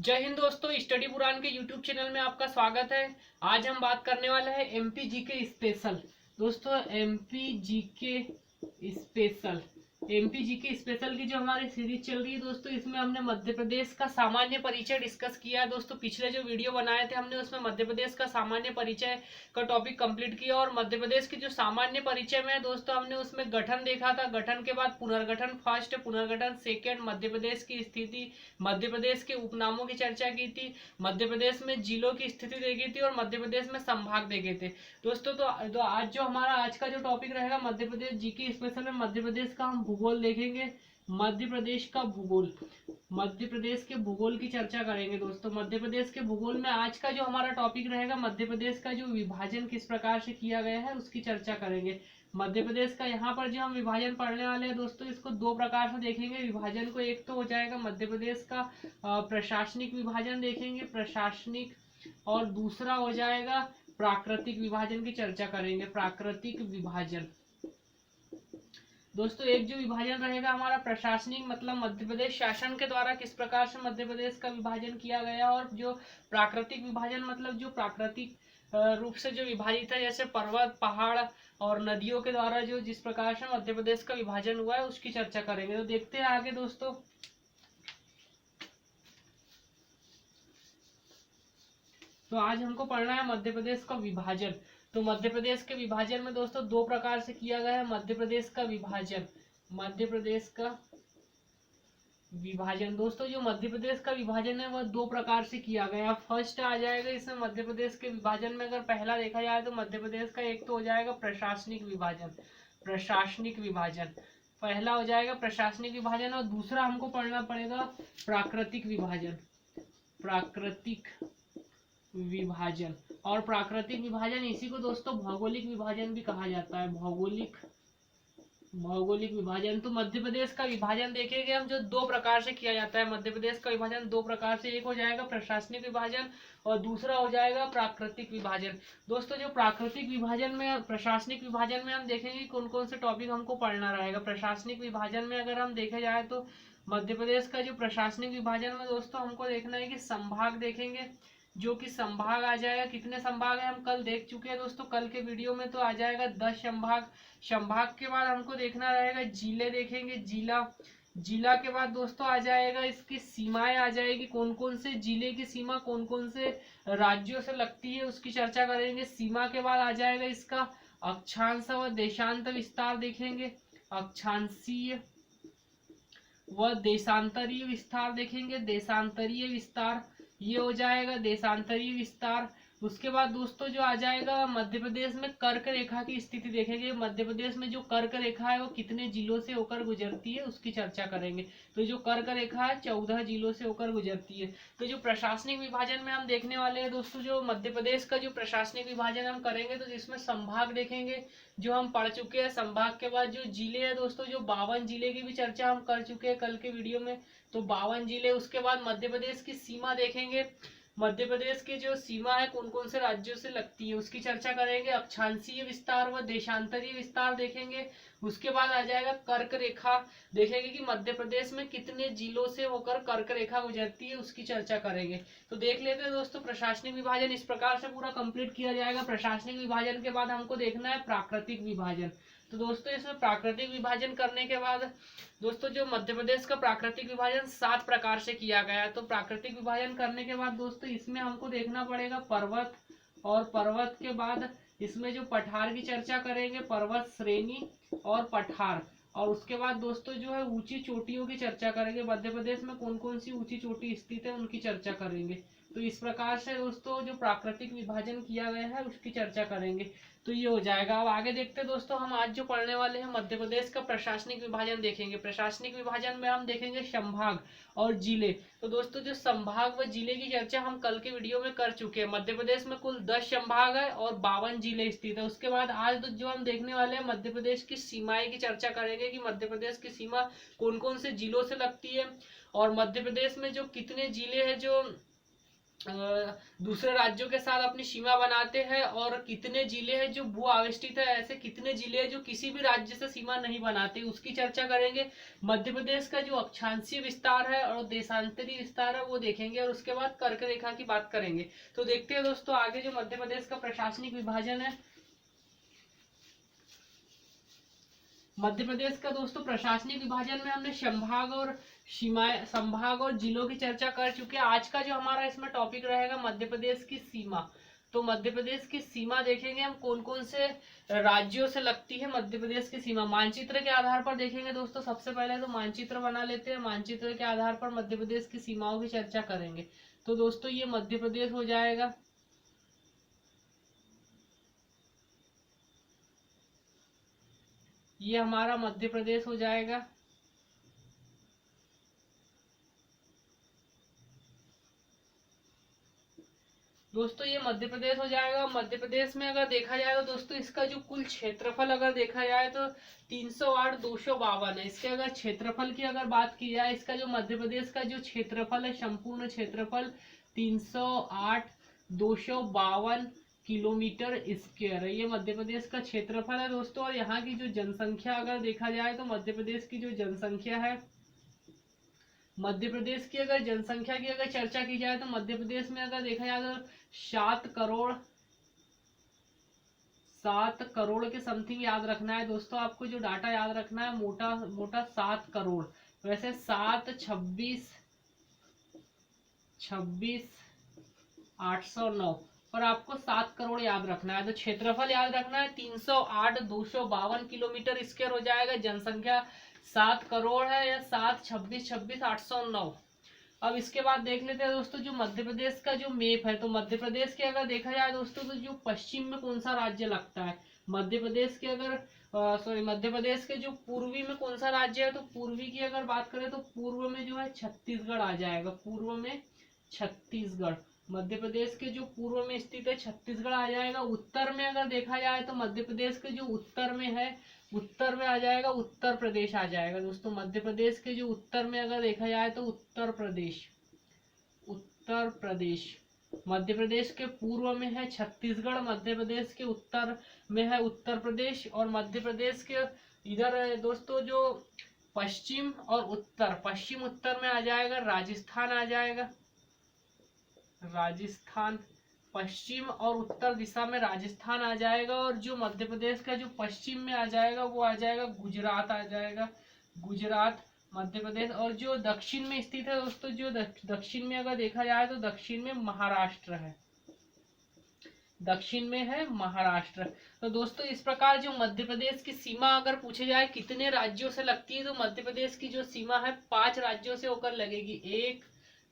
जय हिंद दोस्तों, स्टडी पुराण के यूट्यूब चैनल में आपका स्वागत है। आज हम बात करने वाले हैं एमपी जीके स्पेशल। दोस्तों एमपी जीके स्पेशल की जो हमारी सीरीज चल रही है दोस्तों, इसमें हमने मध्य प्रदेश का सामान्य परिचय डिस्कस किया है। दोस्तों पिछले जो वीडियो बनाए थे हमने उसमें मध्य प्रदेश का सामान्य परिचय का टॉपिक कंप्लीट किया और मध्य प्रदेश की जो सामान्य परिचय में दोस्तों हमने उसमें गठन देखा था, गठन के बाद पुनर्गठन फर्स्ट, पुनर्गठन सेकेंड, मध्य प्रदेश की स्थिति, मध्य प्रदेश के उपनामों की चर्चा की थी, मध्य प्रदेश में जिलों की स्थिति देखी थी और मध्य प्रदेश में संभाग देखे थे दोस्तों। तो आज जो हमारा आज का जो टॉपिक रहेगा मध्य प्रदेश जीके स्पेशल में मध्य प्रदेश का हम भूगोल देखेंगे। मध्य प्रदेश का भूगोल, मध्य प्रदेश के भूगोल की चर्चा करेंगे दोस्तों। मध्य प्रदेश के भूगोल में आज का जो हमारा टॉपिक रहेगा मध्य प्रदेश का जो विभाजन किस प्रकार से किया गया है उसकी चर्चा करेंगे। मध्य प्रदेश का यहाँ पर जो हम विभाजन पढ़ने वाले हैं दोस्तों, इसको दो प्रकार से देखेंगे विभाजन को। एक तो हो जाएगा मध्य प्रदेश का प्रशासनिक विभाजन देखेंगे, प्रशासनिक, और दूसरा हो जाएगा प्राकृतिक विभाजन की चर्चा करेंगे, प्राकृतिक विभाजन। दोस्तों एक जो विभाजन रहेगा हमारा प्रशासनिक, मतलब मध्य प्रदेश शासन के द्वारा किस प्रकार से मध्य प्रदेश का विभाजन किया गया, और जो प्राकृतिक विभाजन मतलब जो प्राकृतिक रूप से जो विभाजित है, जैसे पर्वत, पहाड़ और नदियों के द्वारा जो जिस प्रकार से मध्य प्रदेश का विभाजन हुआ है उसकी चर्चा करेंगे। तो देखते हैं आगे दोस्तों। तो आज हमको पढ़ना है मध्य प्रदेश का विभाजन। तो मध्य प्रदेश के विभाजन में दोस्तों दो प्रकार से किया गया है मध्य प्रदेश का विभाजन। मध्य प्रदेश का विभाजन दोस्तों, जो मध्य प्रदेश का विभाजन है वह दो प्रकार से किया गया। फर्स्ट आ जाएगा इसमें मध्य प्रदेश के विभाजन में, अगर पहला देखा जाए तो मध्य प्रदेश का एक तो हो जाएगा प्रशासनिक विभाजन, प्रशासनिक विभाजन पहला हो जाएगा प्रशासनिक विभाजन, और दूसरा हमको पढ़ना पड़ेगा प्राकृतिक विभाजन, प्राकृतिक विभाजन। और प्राकृतिक विभाजन इसी को दोस्तों भौगोलिक विभाजन भी कहा जाता है, भौगोलिक विभाजन। तो मध्य प्रदेश का विभाजन देखेंगे हम, जो दो प्रकार से किया जाता है। मध्य प्रदेश का विभाजन दो प्रकार से, एक हो जाएगा प्रशासनिक विभाजन और दूसरा हो जाएगा प्राकृतिक विभाजन। दोस्तों जो प्राकृतिक विभाजन में, प्रशासनिक विभाजन में हम देखेंगे कौन कौन से टॉपिक हमको पढ़ना रहेगा। प्रशासनिक विभाजन में अगर हम देखे जाए तो मध्य प्रदेश का जो प्रशासनिक विभाजन में दोस्तों हमको देखना है कि संभाग देखेंगे, जो कि संभाग आ जाएगा। कितने संभाग है हम कल देख चुके हैं दोस्तों, कल के वीडियो में। तो आ जाएगा 10 संभाग। संभाग के बाद हमको देखना रहेगा जिले देखेंगे, जिला के बाद दोस्तों आ जाएगा इसकी सीमाएं आ जाएगी, कौन कौन से जिले की सीमा कौन कौन से राज्यों से लगती है उसकी चर्चा करेंगे। सीमा के बाद आ जाएगा इसका अक्षांश व देशांत विस्तार देखेंगे, अक्षांशीय व देशांतरीय विस्तार देखेंगे, देशांतरीय विस्तार ये हो जाएगा देशांतरीय विस्तार। उसके बाद दोस्तों जो आ जाएगा मध्य प्रदेश में कर्क रेखा की स्थिति देखेंगे। मध्य प्रदेश में जो कर्क रेखा है वो कितने जिलों से होकर गुजरती है उसकी चर्चा करेंगे। तो जो कर्क रेखा है 14 जिलों से होकर गुजरती है। तो जो प्रशासनिक विभाजन में हम देखने वाले हैं दोस्तों, जो मध्य प्रदेश का जो प्रशासनिक विभाजन हम करेंगे तो जिसमें संभाग देखेंगे जो हम पढ़ चुके हैं। संभाग के बाद जो जिले हैं दोस्तों, जो 52 जिले की भी चर्चा हम कर चुके हैं कल के वीडियो में, तो 52 जिले। उसके बाद मध्य प्रदेश की सीमा देखेंगे, मध्य प्रदेश की जो सीमा है कौन कौन से राज्यों से लगती है उसकी चर्चा करेंगे। अक्षांशीय विस्तार व देशांतरीय विस्तार देखेंगे। उसके बाद आ जाएगा कर्क रेखा देखेंगे कि मध्य प्रदेश में कितने जिलों से होकर कर्क रेखा गुजरती है उसकी चर्चा करेंगे। तो देख लेते हैं दोस्तों, प्रशासनिक विभाजन इस प्रकार से पूरा कंप्लीट किया जाएगा। प्रशासनिक विभाजन के बाद हमको देखना है प्राकृतिक विभाजन। तो दोस्तों इसमें प्राकृतिक विभाजन करने के बाद दोस्तों जो मध्य प्रदेश का प्राकृतिक विभाजन 7 प्रकार से किया गया है। तो प्राकृतिक विभाजन करने के बाद दोस्तों इसमें हमको देखना पड़ेगा पर्वत, और पर्वत के बाद इसमें जो पठार की चर्चा करेंगे, पर्वत श्रेणी और पठार। और उसके बाद दोस्तों जो है ऊंची चोटियों की चर्चा करेंगे। मध्य प्रदेश में कौन कौन सी ऊंची चोटी स्थित है उनकी चर्चा करेंगे। तो इस प्रकार से दोस्तों जो प्राकृतिक विभाजन किया गया है उसकी चर्चा करेंगे। तो ये हो जाएगा। अब आगे देखते हैं दोस्तों, हम आज जो पढ़ने वाले हैं मध्य प्रदेश का प्रशासनिक विभाजन देखेंगे। प्रशासनिक विभाजन में हम देखेंगे संभाग और जिले। तो दोस्तों जो संभाग व जिले की चर्चा हम कल के वीडियो में कर चुके हैं। मध्य प्रदेश में कुल 10 संभाग है और 52 जिले स्थित है। उसके बाद आज जो हम देखने वाले हैं मध्य प्रदेश की सीमाएं की चर्चा करेंगे कि मध्य प्रदेश की सीमा कौन कौन से जिलों से लगती है, और मध्य प्रदेश में जो कितने जिले हैं जो दूसरे राज्यों के साथ अपनी सीमा बनाते हैं, और कितने जिले हैं जो भू आवेष्टित है, ऐसे कितने जिले हैं जो किसी भी राज्य से सीमा नहीं बनाते, उसकी चर्चा करेंगे। मध्य प्रदेश का जो अक्षांशीय विस्तार है और देशांतरी विस्तार है वो देखेंगे, और उसके बाद कर्क रेखा की बात करेंगे। तो देखते हैं दोस्तों आगे जो मध्य प्रदेश का प्रशासनिक विभाजन है। मध्य प्रदेश का दोस्तों प्रशासनिक विभाजन में हमने संभाग और सीमाएं, संभाग और जिलों की चर्चा कर चुके हैं। आज का जो हमारा इसमें टॉपिक रहेगा मध्य प्रदेश की सीमा। तो मध्य प्रदेश की सीमा देखेंगे हम कौन कौन से राज्यों से लगती है मध्य प्रदेश की सीमा। मानचित्र के आधार पर देखेंगे दोस्तों। सबसे पहले तो मानचित्र बना लेते हैं, मानचित्र के आधार पर मध्य प्रदेश की सीमाओं की चर्चा करेंगे। तो दोस्तों ये मध्य प्रदेश हो जाएगा, ये हमारा मध्य प्रदेश हो जाएगा। दोस्तों ये मध्य प्रदेश हो जाएगा। मध्य प्रदेश में अगर देखा जाए तो दोस्तों इसका जो कुल क्षेत्रफल अगर देखा जाए तो 308,252 है। इसके अगर क्षेत्रफल की अगर बात की जाए, इसका जो मध्य प्रदेश का जो क्षेत्रफल है, संपूर्ण क्षेत्रफल 308,252 किलोमीटर स्क्वायर है। ये मध्य प्रदेश का क्षेत्रफल है दोस्तों। और यहाँ की जो जनसंख्या अगर देखा जाए तो मध्य प्रदेश की जो जनसंख्या है, मध्य प्रदेश की अगर जनसंख्या की अगर चर्चा की जाए तो मध्य प्रदेश में अगर देखा जाए तो 7 करोड़ के समथिंग याद रखना है दोस्तों। आपको जो डाटा याद रखना है मोटा मोटा 7 करोड़, वैसे 7 26 809, और आपको 7 करोड़ याद रखना है। तो क्षेत्रफल याद रखना है 308,252 किलोमीटर स्क्वायर हो जाएगा। जनसंख्या 7 करोड़ है, या 7 26 26 809। अब इसके बाद देख लेते हैं दोस्तों जो मध्य प्रदेश का जो मैप है। तो मध्य प्रदेश के अगर देखा जाए दोस्तों तो जो पश्चिम में कौन सा राज्य लगता है, मध्य प्रदेश के अगर मध्य प्रदेश के जो पूर्वी में कौन सा राज्य है, तो पूर्वी की अगर बात करें तो पूर्व में जो है छत्तीसगढ़ आ जाएगा। पूर्व में छत्तीसगढ़, मध्य प्रदेश के जो पूर्व में स्थित है छत्तीसगढ़ आ जाएगा। उत्तर में अगर देखा जाए तो मध्य प्रदेश के जो उत्तर में है, उत्तर में आ जाएगा उत्तर प्रदेश आ जाएगा दोस्तों। मध्य प्रदेश के जो उत्तर में अगर देखा जाए तो उत्तर प्रदेश, उत्तर प्रदेश। मध्य प्रदेश के पूर्व में है छत्तीसगढ़, मध्य प्रदेश के उत्तर में है उत्तर प्रदेश, और मध्य प्रदेश के इधर दोस्तों जो पश्चिम और उत्तर, पश्चिम उत्तर में आ जाएगा राजस्थान आ जाएगा। राजस्थान पश्चिम और उत्तर दिशा में राजस्थान आ जाएगा। और जो मध्य प्रदेश का जो पश्चिम में आ जाएगा वो आ जाएगा गुजरात आ जाएगा, गुजरात मध्य प्रदेश। और जो दक्षिण में स्थित है दोस्तों, जो दक्षिण में अगर देखा जाए तो दक्षिण में महाराष्ट्र है, दक्षिण में है महाराष्ट्र। तो दोस्तों इस प्रकार जो मध्य प्रदेश की सीमा अगर पूछे जाए कितने राज्यों से लगती है, तो मध्य प्रदेश की जो सीमा है 5 राज्यों से होकर लगेगी। 1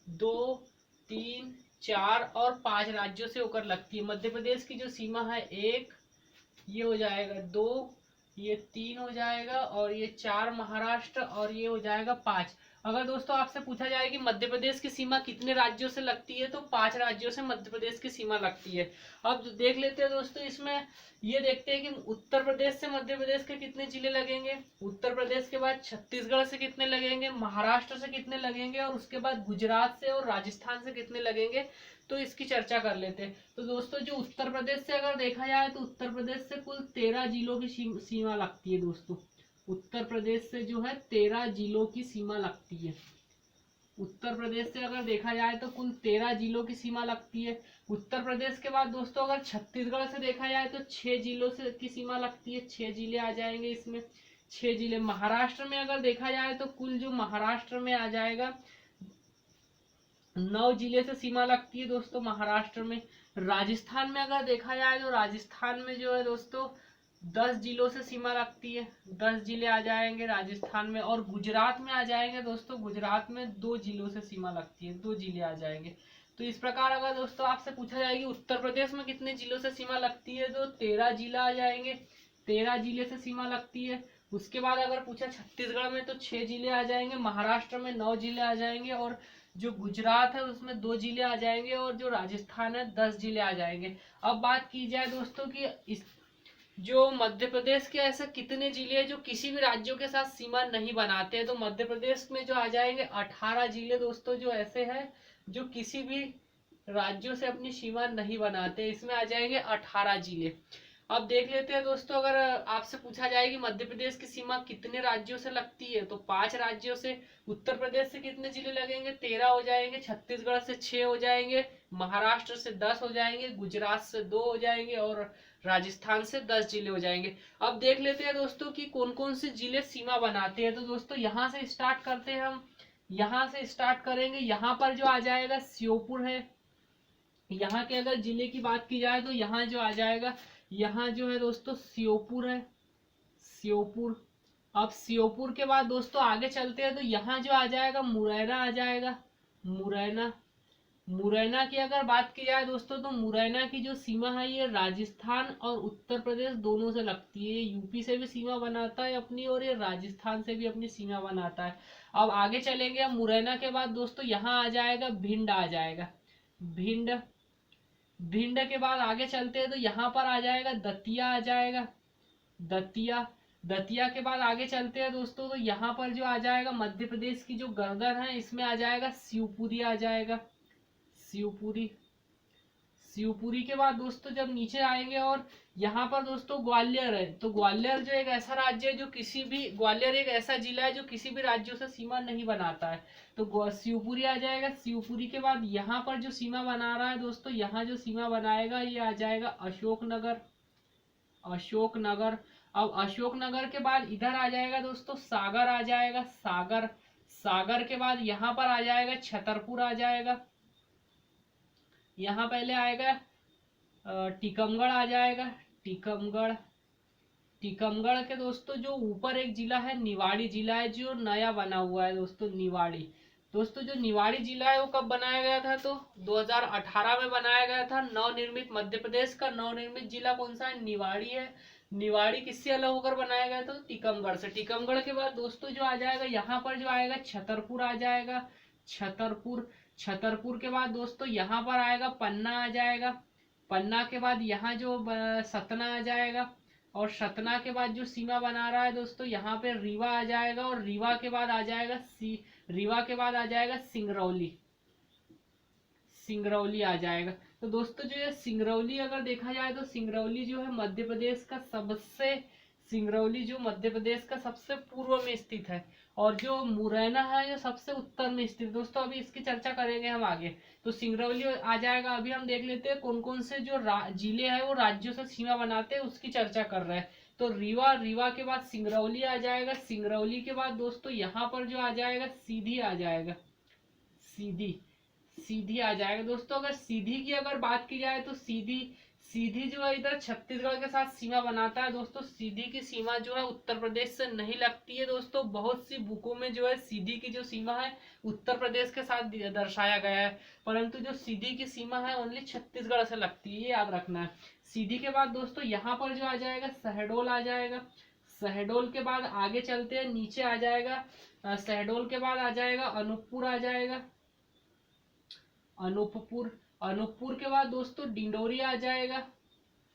2 3 4 और 5 राज्यों से होकर लगती है। मध्य प्रदेश की जो सीमा है 1, ये हो जाएगा 2, ये 3 हो जाएगा, और ये 4 महाराष्ट्र, और ये हो जाएगा 5। अगर दोस्तों आपसे पूछा जाए कि मध्य प्रदेश की सीमा कितने राज्यों से लगती है, तो 5 राज्यों से मध्य प्रदेश की सीमा लगती है। अब देख लेते हैं दोस्तों इसमें, ये देखते हैं कि उत्तर प्रदेश से मध्य प्रदेश के कितने जिले लगेंगे, उत्तर प्रदेश के बाद छत्तीसगढ़ से कितने लगेंगे, महाराष्ट्र से कितने लगेंगे, और उसके बाद गुजरात से और राजस्थान से कितने लगेंगे। तो इसकी चर्चा कर लेते हैं। तो दोस्तों जो उत्तर प्रदेश से अगर देखा जाए तो उत्तर प्रदेश से कुल 13 जिलों की सीमा लगती है दोस्तों। उत्तर प्रदेश से जो है 13 जिलों की सीमा लगती है। उत्तर प्रदेश से अगर देखा जाए तो कुल 13 जिलों की सीमा लगती है। उत्तर प्रदेश के बाद दोस्तों अगर छत्तीसगढ़ से देखा जाए तो 6 जिलों से की सीमा लगती है, 6 जिले आ जाएंगे इसमें, 6 जिले। महाराष्ट्र में अगर देखा जाए तो कुल जो महाराष्ट्र में आ जाएगा 9 जिले से सीमा लगती है दोस्तों महाराष्ट्र में। राजस्थान में अगर देखा जाए तो राजस्थान में जो है दोस्तों 10 जिलों से सीमा लगती है, 10 जिले आ जाएंगे राजस्थान में। और गुजरात में आ जाएंगे दोस्तों, गुजरात में 2 जिलों से सीमा लगती है, 2 जिले आ जाएंगे। तो इस प्रकार अगर दोस्तों आपसे पूछा जाएगी उत्तर प्रदेश में कितने जिलों से सीमा लगती है, तो 13 जिला आ जाएंगे, 13 जिले से सीमा लगती है। उसके बाद अगर पूछा छत्तीसगढ़ में तो 6 जिले आ जाएंगे, महाराष्ट्र में 9 जिले आ जाएंगे, और जो गुजरात है उसमें 2 जिले आ जाएंगे, और जो राजस्थान है 10 जिले आ जाएंगे। अब बात की जाए दोस्तों कि इस जो मध्य प्रदेश के ऐसे कितने जिले हैं जो किसी भी राज्यों के साथ सीमा नहीं बनाते हैं, तो मध्य प्रदेश में जो आ जाएंगे 18 जिले दोस्तों, जो ऐसे हैं जो किसी भी राज्यों से अपनी सीमा नहीं बनाते। इसमें आ जाएंगे 18 जिले। अब देख लेते हैं दोस्तों, अगर आपसे पूछा जाए कि मध्य प्रदेश की सीमा कितने राज्यों से लगती है, तो 5 राज्यों से। उत्तर प्रदेश से कितने जिले लगेंगे, 13 हो जाएंगे। छत्तीसगढ़ से 6 हो जाएंगे। महाराष्ट्र से 10 हो जाएंगे। गुजरात से 2 हो जाएंगे और राजस्थान से 10 जिले हो जाएंगे। अब देख लेते हैं दोस्तों कि कौन कौन से जिले सीमा बनाते हैं। तो दोस्तों यहाँ से स्टार्ट करते हैं हम। यहाँ से स्टार्ट करेंगे। यहाँ पर जो आ जाएगा श्योपुर है। यहाँ के अगर जिले की बात की जाए तो यहाँ जो आ जाएगा, यहाँ जो है दोस्तों श्योपुर है, श्योपुर। अब श्योपुर के बाद दोस्तों आगे चलते हैं तो यहाँ जो आ जाएगा मुरैना आ जाएगा, मुरैना। मुरैना की अगर बात की जाए दोस्तों तो मुरैना की जो सीमा है ये राजस्थान और उत्तर प्रदेश दोनों से लगती है। यूपी से भी सीमा बनाता है अपनी और ये राजस्थान से भी अपनी सीमा बनाता है। अब आगे चलेंगे। मुरैना के बाद दोस्तों यहाँ आ जाएगा भिंड आ जाएगा, भिंड। भिंड के बाद आगे चलते हैं तो यहाँ पर आ जाएगा दतिया आ जाएगा, दतिया। दतिया के बाद आगे चलते हैं दोस्तों तो यहाँ पर जो आ जाएगा मध्य प्रदेश की जो गर्दन है इसमें आ जाएगा शिवपुरी आ जाएगा, शिवपुरी। शिवपुरी के बाद दोस्तों जब नीचे आएंगे और यहाँ पर दोस्तों ग्वालियर है, तो ग्वालियर जो एक ऐसा राज्य है जो किसी भी, ग्वालियर एक ऐसा जिला है जो किसी भी राज्यों से सीमा नहीं बनाता है। तो शिवपुरी आ जाएगा। शिवपुरी के बाद यहाँ पर जो सीमा बना रहा है दोस्तों, यहाँ जो सीमा बनाएगा ये आ जाएगा अशोकनगर, अशोकनगर। अब अशोकनगर के बाद इधर आ जाएगा दोस्तों सागर आ जाएगा, सागर। सागर के बाद यहाँ पर आ जाएगा छतरपुर आ जाएगा। यहाँ पहले आएगा टीकमगढ़ आ जाएगा, टीकमगढ़। टीकमगढ़ के दोस्तों जो ऊपर एक जिला है निवाड़ी जिला है जो नया बना हुआ है दोस्तों, निवाड़ी। दोस्तों जो निवाड़ी जिला है वो कब बनाया गया था, तो 2018 में बनाया गया था। नवनिर्मित मध्य प्रदेश का नवनिर्मित जिला कौन सा है, निवाड़ी है। निवाड़ी किससे अलग होकर बनाया गया था, टीकमगढ़ से। टीकमगढ़ के बाद दोस्तों जो आ जाएगा यहाँ पर जो आएगा छतरपुर आ जाएगा, छतरपुर। छतरपुर के बाद दोस्तों यहाँ पर आएगा पन्ना आ जाएगा। पन्ना के बाद यहाँ जो सतना आ जाएगा और सतना के बाद जो सीमा बना रहा है दोस्तों यहाँ पे रीवा आ जाएगा और रीवा के बाद आ जाएगा रीवा के बाद आ जाएगा सिंगरौली, सिंगरौली आ जाएगा। तो दोस्तों जो ये सिंगरौली अगर देखा जाए तो सिंगरौली जो है मध्य प्रदेश का सबसे, सिंगरौली जो मध्य प्रदेश का सबसे पूर्व में स्थित है और जो मुरैना है ये सबसे उत्तर में स्थित। दोस्तों अभी इसकी चर्चा करेंगे हम आगे। तो सिंगरौली आ जाएगा। अभी हम देख लेते हैं कौन कौन से जो जिले हैं वो राज्यों से सीमा बनाते हैं उसकी चर्चा कर रहे हैं। तो रीवा, रीवा के बाद सिंगरौली आ जाएगा। सिंगरौली के बाद दोस्तों यहाँ पर जो आ जाएगा सीधी आ जाएगा, सीधी, सीधी आ जाएगा। दोस्तों अगर सीधी की अगर बात की जाए तो सीधी, सीधी जो है इधर छत्तीसगढ़ के साथ सीमा बनाता है। दोस्तों सीधी की सीमा जो है उत्तर प्रदेश से नहीं लगती है। दोस्तों बहुत सी बुकों में जो है सीधी की जो सीमा है उत्तर प्रदेश के साथ दर्शाया गया है, परंतु जो सीधी की सीमा है ओनली छत्तीसगढ़ से लगती है, ये याद रखना है। सीधी के बाद दोस्तों यहाँ पर जो आ जाएगा शहडोल आ जाएगा। शहडोल के बाद आगे चलते हैं, नीचे आ जाएगा शहडोल के बाद आ जाएगा अनूपपुर आ जाएगा, अनूपपुर। अनूपपुर के बाद दोस्तों डिंडोरी आ जाएगा।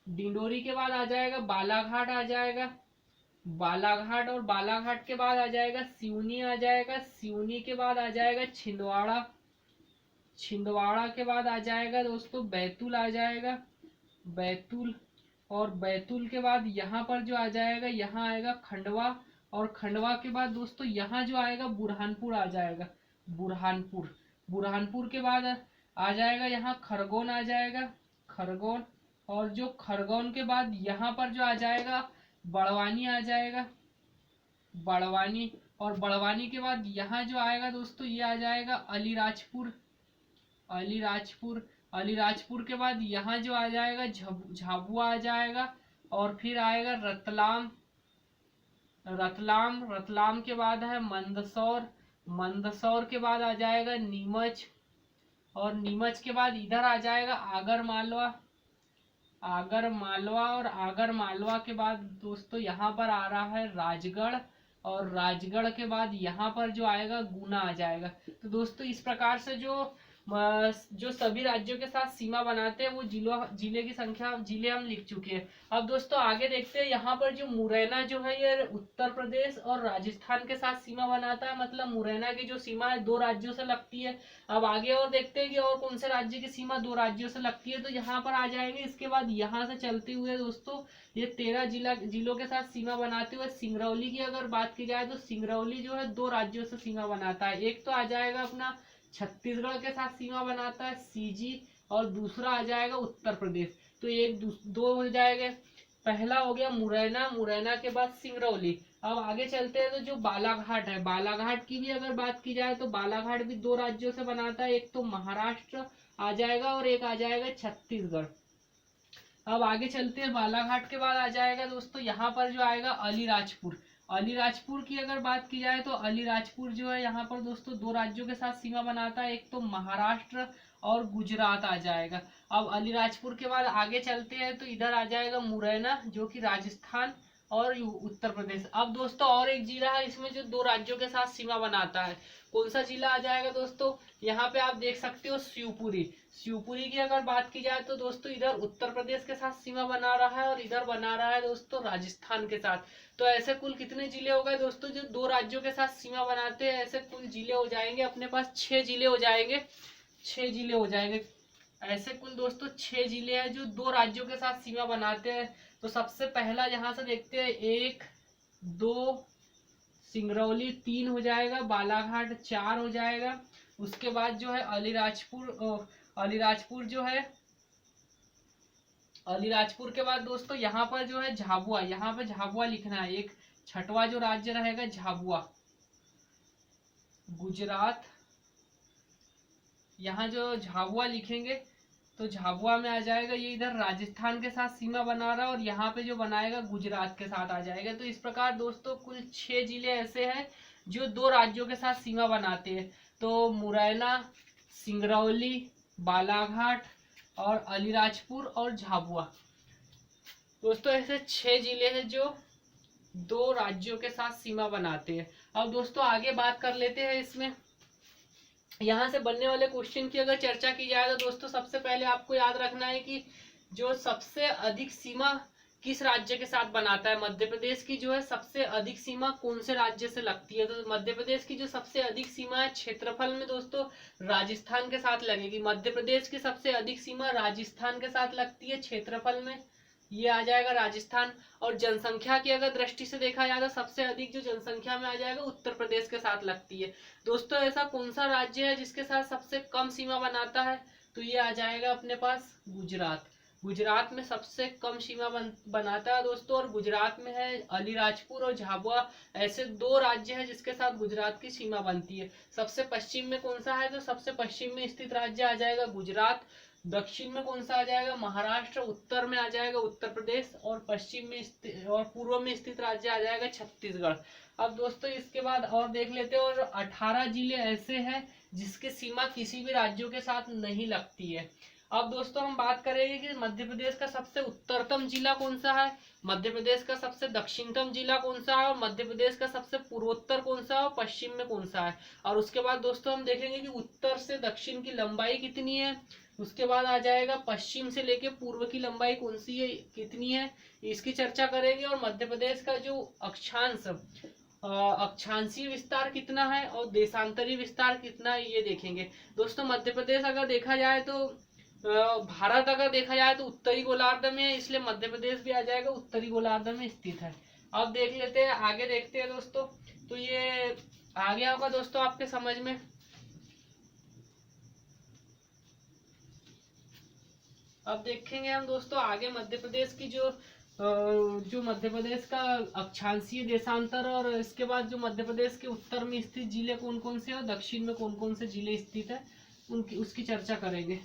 डिंडोरी के बाद आ जाएगा बालाघाट आ जाएगा, बालाघाट। और बालाघाट के बाद आ जाएगा सिवनी आ जाएगा। सिवनी के बाद आ जाएगा छिंदवाड़ा। छिंदवाड़ा के बाद आ जाएगा दोस्तों बैतूल आ जाएगा, बैतूल। और बैतूल के बाद यहाँ पर जो आ जाएगा, यहाँ आएगा खंडवा। और खंडवा के बाद दोस्तों यहाँ जो आएगा बुरहानपुर आ जाएगा, बुरहानपुर। बुरहानपुर के बाद आ जाएगा यहाँ खरगोन आ जाएगा, खरगोन। और जो खरगोन के बाद यहाँ पर जो आ जाएगा बड़वानी आ जाएगा, बड़वानी। और बड़वानी के बाद यहाँ जो आएगा दोस्तों ये आ जाएगा अलीराजपुर, अलीराजपुर। अलीराजपुर के बाद यहाँ जो आ जाएगा झाबुआ आ जाएगा। और फिर आएगा रतलाम, रतलाम। रतलाम के बाद है मंदसौर, मंदसौर के बाद आ जाएगा नीमच। और नीमच के बाद इधर आ जाएगा आगर मालवा, आगर मालवा। और आगर मालवा के बाद दोस्तों यहाँ पर आ रहा है राजगढ़। और राजगढ़ के बाद यहाँ पर जो आएगा गुना आ जाएगा। तो दोस्तों इस प्रकार से जो जो सभी राज्यों के साथ सीमा बनाते हैं वो जिले की संख्या जिले हम लिख चुके हैं। अब दोस्तों आगे देखते हैं, यहाँ पर जो मुरैना जो है ये उत्तर प्रदेश और राजस्थान के साथ सीमा बनाता है, मतलब मुरैना की जो सीमा है 2 राज्यों से लगती है। अब आगे और देखते हैं कि और कौन से राज्य की सीमा 2 राज्यों से लगती है, तो यहाँ पर आ जाएंगे। इसके बाद यहाँ से चलते हुए दोस्तों ये 13 जिलों के साथ सीमा बनाते हुए सिंगरौली की अगर बात की जाए तो सिंगरौली जो है 2 राज्यों से सीमा बनाता है। एक तो आ जाएगा अपना छत्तीसगढ़ के साथ सीमा बनाता है सीजी, और दूसरा आ जाएगा उत्तर प्रदेश। तो एक दो हो जाएंगे। पहला हो गया मुरैना, मुरैना के बाद सिंगरौली। अब आगे चलते हैं तो जो बालाघाट है, बालाघाट की भी अगर बात की जाए तो बालाघाट भी 2 राज्यों से बनाता है, एक तो महाराष्ट्र आ जाएगा और एक आ जाएगा छत्तीसगढ़। अब आगे चलते हैं, बालाघाट के बाद आ जाएगा दोस्तों यहाँ पर जो आएगा अलीराजपुर। अलीराजपुर की अगर बात की जाए तो अलीराजपुर जो है यहाँ पर दोस्तों 2 राज्यों के साथ सीमा बनाता है, एक तो महाराष्ट्र और गुजरात आ जाएगा। अब अलीराजपुर के बाद आगे चलते हैं तो इधर आ जाएगा मुरैना जो कि राजस्थान और उत्तर प्रदेश। अब दोस्तों और एक जिला है इसमें जो 2 राज्यों के साथ सीमा बनाता है, कौन सा जिला आ जाएगा दोस्तों, यहाँ पे आप देख सकते हो शिवपुरी। शिवपुरी की अगर बात की जाए तो दोस्तों इधर उत्तर प्रदेश के साथ सीमा बना रहा है और इधर बना रहा है दोस्तों राजस्थान के साथ। तो ऐसे कुल कितने जिले हो गए दोस्तों जो 2 राज्यों के साथ सीमा बनाते हैं, ऐसे कुल जिले हो जाएंगे अपने पास 6 जिले हो जाएंगे, 6 जिले हो जाएंगे। ऐसे कुल दोस्तों 6 जिले हैं जो 2 राज्यों के साथ सीमा बनाते हैं। तो सबसे पहला यहाँ से देखते हैं 1 2 सिंगरौली 3 हो जाएगा, बालाघाट 4 हो जाएगा। उसके बाद जो है अलीराजपुर जो है, अलीराजपुर के बाद दोस्तों यहाँ पर जो है झाबुआ, यहाँ पे झाबुआ लिखना है। एक छठवां जो राज्य रहेगा झाबुआ, गुजरात। यहाँ जो झाबुआ लिखेंगे तो झाबुआ में आ जाएगा, ये इधर राजस्थान के साथ सीमा बना रहा है और यहाँ पे जो बनाएगा गुजरात के साथ आ जाएगा। तो इस प्रकार दोस्तों कुल 6 जिले ऐसे हैं जो 2 राज्यों के साथ सीमा बनाते हैं। तो मुरैना, सिंगरौली, बालाघाट और अलीराजपुर और झाबुआ दोस्तों ऐसे 6 जिले हैं जो 2 राज्यों के साथ सीमा बनाते हैं। अब दोस्तों आगे बात कर लेते हैं इसमें यहाँ से बनने वाले क्वेश्चन की अगर चर्चा की जाए तो दोस्तों सबसे पहले आपको याद रखना है कि जो सबसे अधिक सीमा किस राज्य के साथ बनाता है। मध्य प्रदेश की जो है सबसे अधिक सीमा कौन से राज्य से लगती है, तो मध्य प्रदेश की जो सबसे अधिक सीमा है क्षेत्रफल में दोस्तों राजस्थान के साथ लगेगी। मध्य प्रदेश की सबसे अधिक सीमा राजस्थान के साथ लगती है क्षेत्रफल में, ये आ जाएगा राजस्थान। और जनसंख्या की अगर दृष्टि से देखा जाए तो सबसे अधिक जो जनसंख्या में आ जाएगा उत्तर प्रदेश के साथ लगती है। दोस्तों ऐसा कौन सा राज्य है जिसके साथ सबसे कम सीमा बनाता है, तो ये आ जाएगा अपने पास गुजरात। गुजरात में सबसे कम सीमा बनाता है दोस्तों, और गुजरात में है अलीराजपुर और झाबुआ, ऐसे 2 राज्य हैं जिसके साथ गुजरात की सीमा बनती है। सबसे पश्चिम में कौन सा है, तो सबसे पश्चिम में स्थित राज्य आ जाएगा गुजरात। दक्षिण में कौन सा आ जाएगा, महाराष्ट्र। उत्तर में आ जाएगा उत्तर प्रदेश, और पश्चिम में और पूर्व में स्थित राज्य आ जाएगा छत्तीसगढ़। अब दोस्तों इसके बाद और देख लेते हैं, और 18 जिले ऐसे हैं जिसकी सीमा किसी भी राज्यों के साथ नहीं लगती है। अब दोस्तों हम बात करेंगे कि मध्य प्रदेश का सबसे उत्तरतम जिला कौन सा है, मध्य प्रदेश का सबसे दक्षिणतम जिला कौन सा है, और मध्य प्रदेश का सबसे पूर्वोत्तर कौन सा है और पश्चिम में कौन सा है। और उसके बाद दोस्तों हम देखेंगे कि उत्तर से दक्षिण की लंबाई कितनी है। उसके बाद आ जाएगा पश्चिम से लेके पूर्व की लंबाई कौन सी है, कितनी है, इसकी चर्चा करेंगे। और मध्य प्रदेश का जो अक्षांशीय विस्तार कितना है और देशांतरी विस्तार कितना है, ये देखेंगे। दोस्तों मध्य प्रदेश अगर देखा जाए तो भारत अगर देखा जाए तो उत्तरी गोलार्ध में है, इसलिए मध्य प्रदेश भी आ जाएगा उत्तरी गोलार्ध में स्थित है। अब देख लेते हैं, आगे देखते हैं दोस्तों। तो ये आ गया होगा दोस्तों आपके समझ में। अब देखेंगे हम दोस्तों आगे मध्य प्रदेश की जो मध्य प्रदेश का अक्षांशीय देशांतर, और इसके बाद जो मध्य प्रदेश के उत्तर में स्थित जिले कौन कौन से और दक्षिण में कौन कौन से जिले स्थित है, उनकी उसकी चर्चा करेंगे।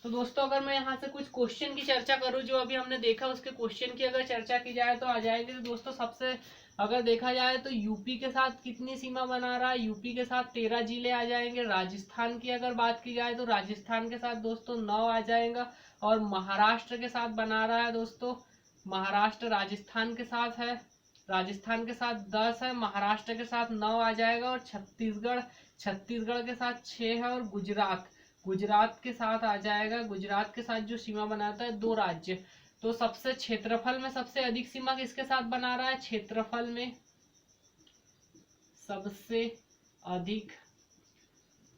तो दोस्तों अगर मैं यहाँ से कुछ क्वेश्चन की चर्चा करूँ जो अभी हमने देखा, उसके क्वेश्चन की अगर चर्चा की जाए तो आ जाएगी। तो दोस्तों सबसे अगर देखा जाए तो यूपी के साथ कितनी सीमा बना रहा है, यूपी के साथ 13 जिले आ जाएंगे। राजस्थान की अगर बात की जाए तो राजस्थान के साथ दोस्तों 9 आ जाएगा। और महाराष्ट्र के साथ बना रहा है दोस्तों, महाराष्ट्र राजस्थान के साथ है राजस्थान के साथ 10 है, महाराष्ट्र के साथ 9 आ जाएगा, और छत्तीसगढ़ के साथ 6 है, और गुजरात के साथ आ जाएगा। गुजरात के साथ जो सीमा बनाता है 2 राज्य। तो सबसे क्षेत्रफल में सबसे अधिक सीमा किसके साथ बना रहा है? क्षेत्रफल में सबसे अधिक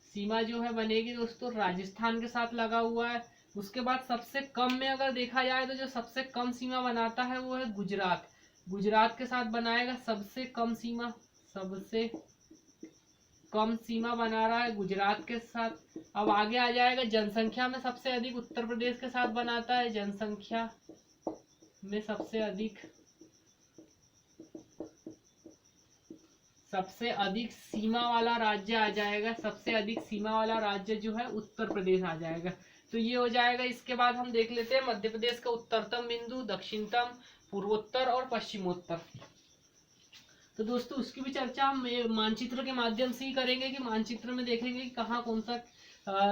सीमा जो है बनेगी दोस्तों राजस्थान के साथ लगा हुआ है। उसके बाद सबसे कम में अगर देखा जाए तो जो सबसे कम सीमा बनाता है वो है गुजरात। गुजरात के साथ बनाएगा सबसे कम सीमा, सबसे कम सीमा बना रहा है गुजरात के साथ। अब आगे आ जाएगा जनसंख्या में सबसे अधिक उत्तर प्रदेश के साथ बनाता है। जनसंख्या में सबसे अधिक सीमा वाला राज्य आ जाएगा। सबसे अधिक सीमा वाला राज्य जो है उत्तर प्रदेश आ जाएगा। तो ये हो जाएगा। इसके बाद हम देख लेते हैं मध्य प्रदेश का उत्तरतम बिंदु, दक्षिणतम, पूर्वोत्तर और पश्चिमोत्तर। तो दोस्तों उसकी भी चर्चा हम मानचित्र के माध्यम से ही करेंगे कि मानचित्र में देखेंगे कि कहाँ कौन सा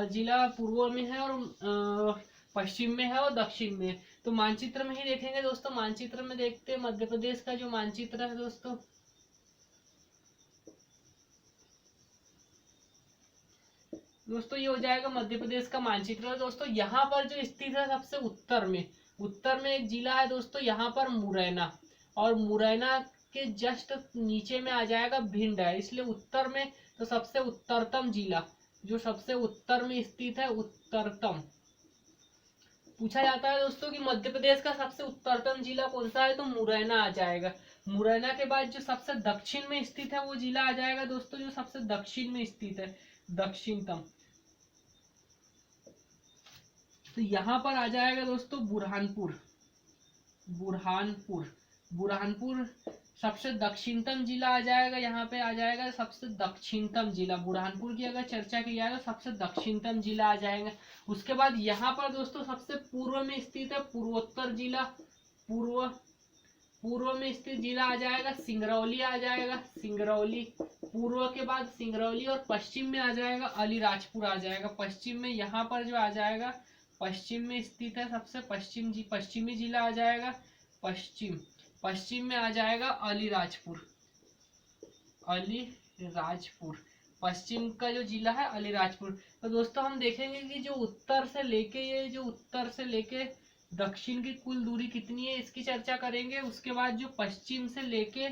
जिला पूर्व में है और पश्चिम में है और दक्षिण में। तो मानचित्र में ही देखेंगे दोस्तों। मानचित्र में देखते हैं मध्य प्रदेश का जो मानचित्र है दोस्तों ये हो जाएगा मध्य प्रदेश का मानचित्र। दोस्तों यहाँ पर जो स्थित है सबसे उत्तर में एक जिला है दोस्तों, यहाँ पर मुरैना, और मुरैना के जस्ट नीचे में आ जाएगा भिंड है, इसलिए उत्तर में तो सबसे उत्तरतम जिला जो सबसे उत्तर में स्थित है, उत्तरतम पूछा जाता है दोस्तों कि मध्य प्रदेश का सबसे उत्तरतम जिला कौन सा है, तो मुरैना आ जाएगा। मुरैना के बाद जो सबसे दक्षिण में स्थित है वो जिला आ जाएगा दोस्तों जो सबसे दक्षिण में स्थित है, दक्षिणतम। तो यहाँ पर आ जाएगा दोस्तों बुरहानपुर सबसे दक्षिणतम जिला आ जाएगा। यहाँ पे आ जाएगा सबसे दक्षिणतम जिला। बुरहानपुर की अगर चर्चा की जाए तो सबसे दक्षिणतम जिला आ जाएगा। उसके बाद यहाँ पर दोस्तों सबसे पूर्व में स्थित है पूर्वोत्तर जिला। पूर्व में स्थित जिला आ जाएगा सिंगरौली आ जाएगा। सिंगरौली पूर्व के बाद सिंगरौली, और पश्चिम में आ जाएगा अलीराजपुर आ जाएगा। पश्चिम में यहाँ पर जो आ जाएगा पश्चिम में स्थित है सबसे पश्चिमी जिला आ जाएगा पश्चिम में आ जाएगा अलीराजपुर। पश्चिम का जो जिला है अलीराजपुर। तो दोस्तों हम देखेंगे कि जो उत्तर से लेके दक्षिण की कुल दूरी कितनी है इसकी चर्चा करेंगे। उसके बाद जो पश्चिम से लेके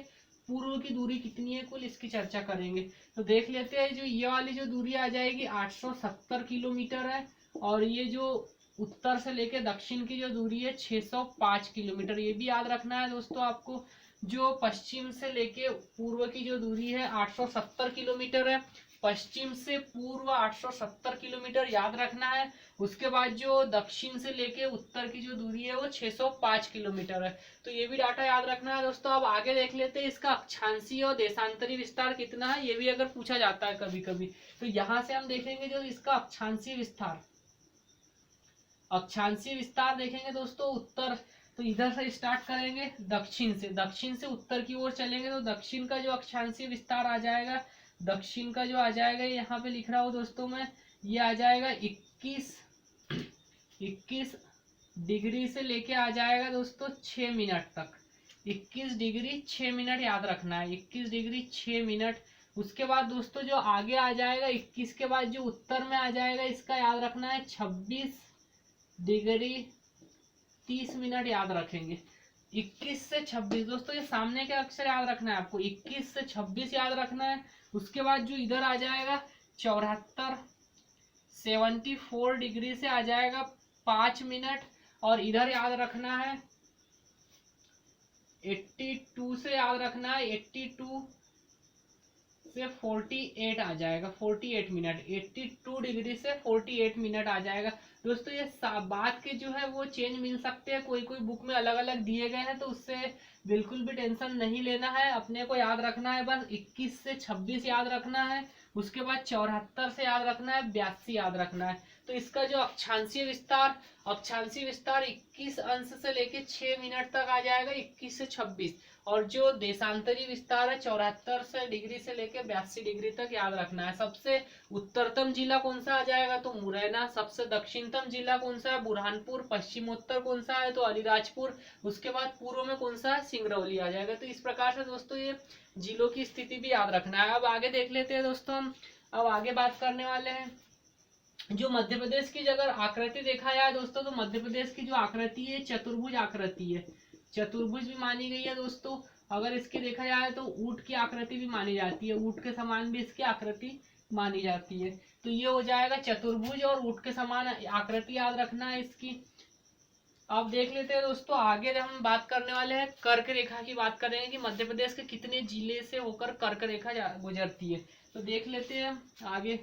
पूर्व की दूरी कितनी है कुल इसकी चर्चा करेंगे। तो देख लेते हैं। जो ये वाली जो दूरी आ जाएगी 870 किलोमीटर है, और ये जो उत्तर से लेके दक्षिण की जो दूरी है 605 किलोमीटर। ये भी याद रखना है दोस्तों आपको। जो पश्चिम से लेके पूर्व की जो दूरी है 870 किलोमीटर है, पश्चिम से पूर्व 870 किलोमीटर याद रखना है। उसके बाद जो दक्षिण से लेके उत्तर की जो दूरी है वो 605 किलोमीटर है। तो ये भी डाटा याद रखना है दोस्तों। अब आगे देख लेते हैं इसका अक्षांशीय और देशांतरी विस्तार कितना है, ये भी अगर पूछा जाता है कभी कभी। तो यहाँ से हम देखेंगे जो इसका अक्षांशीय विस्तार देखेंगे दोस्तों। उत्तर तो इधर से स्टार्ट करेंगे दक्षिण से उत्तर की ओर चलेंगे तो दक्षिण का जो अक्षांशीय विस्तार आ जाएगा, दक्षिण का जो आ जाएगा यहाँ पे लिख रहा हूँ दोस्तों मैं, ये आ जाएगा 21 डिग्री से लेके आ जाएगा दोस्तों 6 मिनट तक। 21 डिग्री 6 मिनट याद रखना है, 21 डिग्री 6 मिनट। उसके बाद दोस्तों जो आगे आ जाएगा 21 के बाद जो उत्तर में आ जाएगा इसका याद रखना है 26 डिग्री 30 मिनट याद रखेंगे। 21 से 26 दोस्तों ये सामने के अक्षर याद रखना है आपको, 21 से 26 याद रखना है। उसके बाद जो इधर आ जाएगा 74 डिग्री से आ जाएगा 5 मिनट, और इधर याद रखना है 82 से याद रखना है 82 से 48 आ जाएगा, 48 मिनट। 82 डिग्री से 48 मिनट आ जाएगा दोस्तों। ये बात के जो है वो चेंज मिल सकते हैं, कोई बुक में अलग अलग दिए गए हैं, तो उससे बिल्कुल भी टेंशन नहीं लेना है। अपने को याद रखना है बस 21 से 26 याद रखना है। उसके बाद 74 से याद रखना है, 82 याद रखना है। तो इसका जो अक्षांशीय विस्तार 21 अंश से लेके 6 मिनट तक आ जाएगा, 21 से 26। और जो देशांतरी विस्तार है 74 डिग्री से लेकर 82 डिग्री तक याद रखना है। सबसे उत्तरतम जिला कौन सा आ जाएगा, तो मुरैना। सबसे दक्षिणतम जिला कौन सा है, बुरहानपुर। पश्चिमोत्तर कौन सा है, तो अलीराजपुर। उसके बाद पूर्व में कौन सा है, सिंगरौली आ जाएगा। तो इस प्रकार से दोस्तों ये जिलों की स्थिति भी याद रखना है। अब आगे देख लेते हैं दोस्तों हम। अब आगे बात करने वाले हैं जो मध्य प्रदेश की अगर आकृति देखा जाए दोस्तों, तो मध्य प्रदेश की जो आकृति है चतुर्भुज आकृति है। चतुर्भुज भी मानी गई है दोस्तों। अगर इसकी देखा जाए तो ऊंट की आकृति भी मानी जाती है, ऊंट के समान भी इसकी आकृति मानी जाती है। तो ये हो जाएगा चतुर्भुज और ऊंट के समान आकृति याद रखना है इसकी। अब देख लेते हैं दोस्तों आगे हम बात करने वाले हैं कर्क रेखा की। बात करेंगे कि मध्य प्रदेश के कितने जिले से होकर कर्क रेखा गुजरती है। तो देख लेते हैं आगे।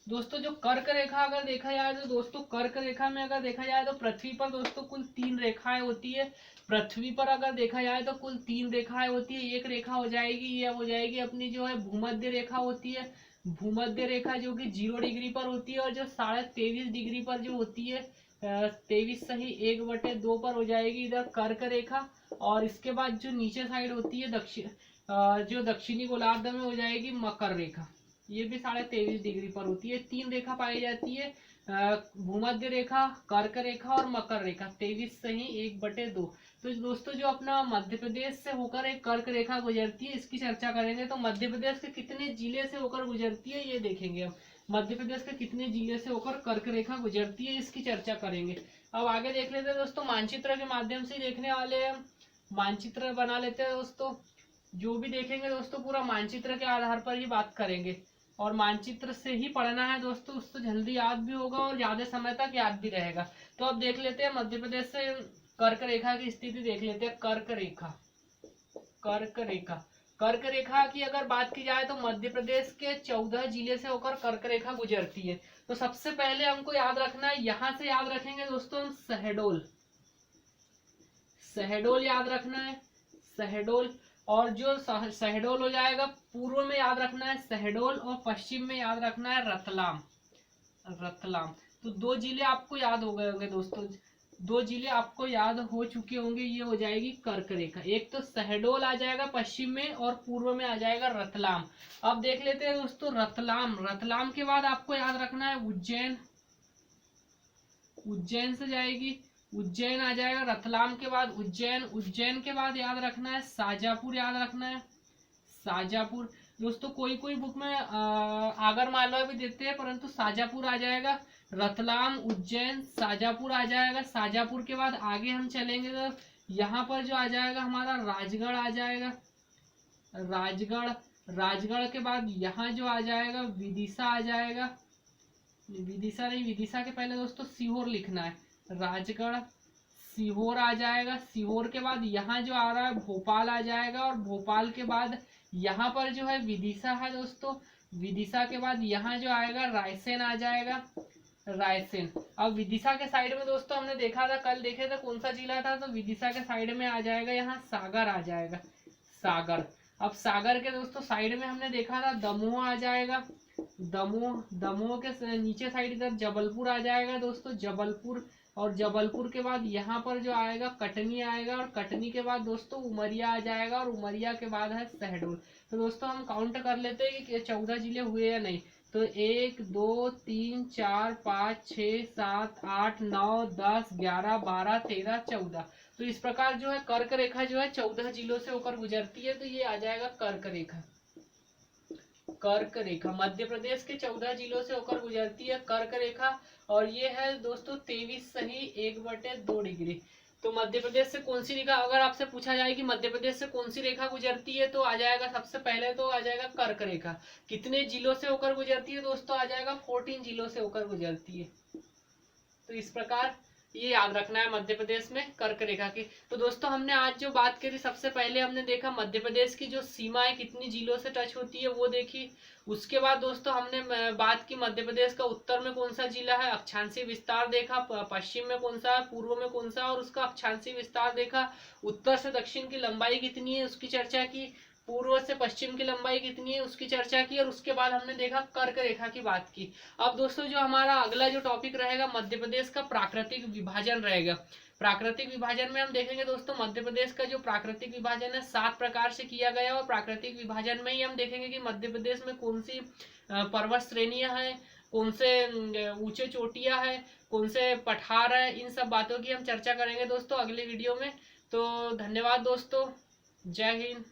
दोस्तों जो कर्क रेखा अगर देखा जाए तो दोस्तों कर्क रेखा में अगर देखा जाए तो पृथ्वी पर दोस्तों कुल 3 रेखाएं होती है। पृथ्वी पर अगर देखा जाए तो कुल 3 रेखाएं होती है। एक रेखा हो जाएगी, ये हो जाएगी अपनी जो है भूमध्य रेखा होती है। भूमध्य रेखा जो कि 0 डिग्री पर होती है, और जो 23.5 डिग्री पर जो होती है 23 सही 1/2 पर हो जाएगी इधर कर्क रेखा। और इसके बाद जो नीचे साइड होती है जो दक्षिणी गोलार्ध में हो जाएगी मकर रेखा। ये भी 23.5 डिग्री पर होती है। 3 रेखा पाई जाती है, भूमध्य रेखा, कर्क रेखा और मकर रेखा। 23 सही 1/2। तो दोस्तों जो अपना मध्य प्रदेश से होकर एक कर्क रेखा गुजरती है, इसकी चर्चा करेंगे। तो मध्य प्रदेश के कितने जिले से होकर गुजरती है ये देखेंगे हम। मध्य प्रदेश के कितने जिले से होकर कर्क रेखा गुजरती है इसकी चर्चा करेंगे। अब आगे देख लेते हैं दोस्तों, मानचित्र के माध्यम से देखने वाले हैं। मानचित्र बना लेते हैं दोस्तों। जो भी देखेंगे दोस्तों पूरा मानचित्र के आधार पर ही बात करेंगे, और मानचित्र से ही पढ़ना है दोस्तों, उससे जल्दी याद भी होगा और ज्यादा समय तक याद भी रहेगा। तो अब देख लेते हैं मध्य प्रदेश से कर्क रेखा की स्थिति देख लेते हैं। कर्क रेखा, कर्क रेखा, कर्क रेखा की अगर बात की जाए तो मध्य प्रदेश के 14 जिले से होकर कर्क रेखा गुजरती है। तो सबसे पहले हमको याद रखना है, यहां से याद रखेंगे दोस्तों हम शहडोल। शहडोल याद रखना है, शहडोल। और जो शहडोल हो जाएगा पूर्व में याद रखना है शहडोल, और पश्चिम में याद रखना है रतलाम। रतलाम। तो 2 जिले आपको याद हो गए होंगे दोस्तों, 2 जिले आपको याद हो चुके होंगे। ये हो जाएगी कर्क रेखा। एक तो शहडोल आ जाएगा पश्चिम में, और पूर्व में आ जाएगा रतलाम। अब देख लेते हैं दोस्तों रतलाम। रतलाम के बाद आपको याद रखना है उज्जैन। उज्जैन से जाएगी, उज्जैन आ जाएगा। रतलाम के बाद उज्जैन, उज्जैन के बाद याद रखना है शाजापुर। याद रखना है शाजापुर। दोस्तों कोई कोई बुक में आगर मालवा भी देते हैं, परंतु शाजापुर आ जाएगा। रतलाम, उज्जैन, शाजापुर आ जाएगा। शाजापुर के बाद आगे हम चलेंगे तो यहाँ पर जो आ जाएगा हमारा राजगढ़ आ जाएगा। राजगढ़, राजगढ़ के बाद यहाँ जो आ जाएगा विदिशा आ जाएगा। विदिशा नहीं, विदिशा के पहले दोस्तों सीहोर लिखना है। राजगढ़, सीहोर आ जाएगा। सीहोर के बाद यहाँ जो आ रहा है भोपाल आ जाएगा, और भोपाल के बाद यहाँ पर जो है विदिशा है दोस्तों। विदिशा के बाद यहाँ जो आएगा रायसेन आ जाएगा। रायसेन। अब विदिशा के साइड में दोस्तों हमने देखा था, कल देखे थे कौन सा जिला था, तो विदिशा के साइड में आ जाएगा यहाँ सागर आ जाएगा। सागर। अब सागर के दोस्तों साइड में हमने देखा था दमोह आ जाएगा। दमोह, दमोह के नीचे साइड इधर जबलपुर आ जाएगा दोस्तों, जबलपुर। और जबलपुर के बाद यहाँ पर जो आएगा कटनी आएगा, और कटनी के बाद दोस्तों उमरिया आ जाएगा, और उमरिया के बाद है शहडोल। तो दोस्तों हम काउंट कर लेते हैं कि 14 जिले हुए या नहीं। तो 1 2 3 4 5 6 7 8 9 10 11 12 13 14। तो इस प्रकार जो है कर्क रेखा जो है 14 जिलों से होकर गुजरती है। तो ये आ जाएगा कर्क रेखा। कर्क रेखा मध्य प्रदेश के 14 जिलों से होकर गुजरती है कर्क रेखा, और ये है दोस्तों 23 सही 1/2 डिग्री। तो मध्य प्रदेश से कौन सी रेखा, अगर आपसे पूछा जाए कि मध्य प्रदेश से कौन सी रेखा गुजरती है, तो आ जाएगा सबसे पहले तो आ जाएगा कर्क रेखा। कितने जिलों से होकर गुजरती है दोस्तों, आ जाएगा 14 जिलों से होकर गुजरती है। तो इस प्रकार ये याद रखना है मध्य प्रदेश में कर्क रेखा की। तो दोस्तों हमने आज जो बात करी, सबसे पहले हमने देखा मध्य प्रदेश की जो सीमाएं कितनी जिलों से टच होती है वो देखी। उसके बाद दोस्तों हमने बात की मध्य प्रदेश का उत्तर में कौन सा जिला है, अक्षांशीय विस्तार देखा। पश्चिम में कौन सा है, पूर्व में कौन सा, और उसका अक्षांशीय विस्तार देखा। उत्तर से दक्षिण की लंबाई कितनी है उसकी चर्चा की। पूर्व से पश्चिम की लंबाई कितनी है उसकी चर्चा की, और उसके बाद हमने देखा कर्क रेखा की बात की। अब दोस्तों जो हमारा अगला जो टॉपिक रहेगा मध्य प्रदेश का प्राकृतिक विभाजन रहेगा। प्राकृतिक विभाजन में हम देखेंगे दोस्तों मध्य प्रदेश का जो प्राकृतिक विभाजन है 7 प्रकार से किया गया, और प्राकृतिक विभाजन में ही हम देखेंगे कि मध्य प्रदेश में कौन सी पर्वत श्रेणियां हैं, कौन से ऊंचे चोटियां हैं, कौन से पठार है, इन सब बातों की हम चर्चा करेंगे दोस्तों अगले वीडियो में। तो धन्यवाद दोस्तों, जय हिंद।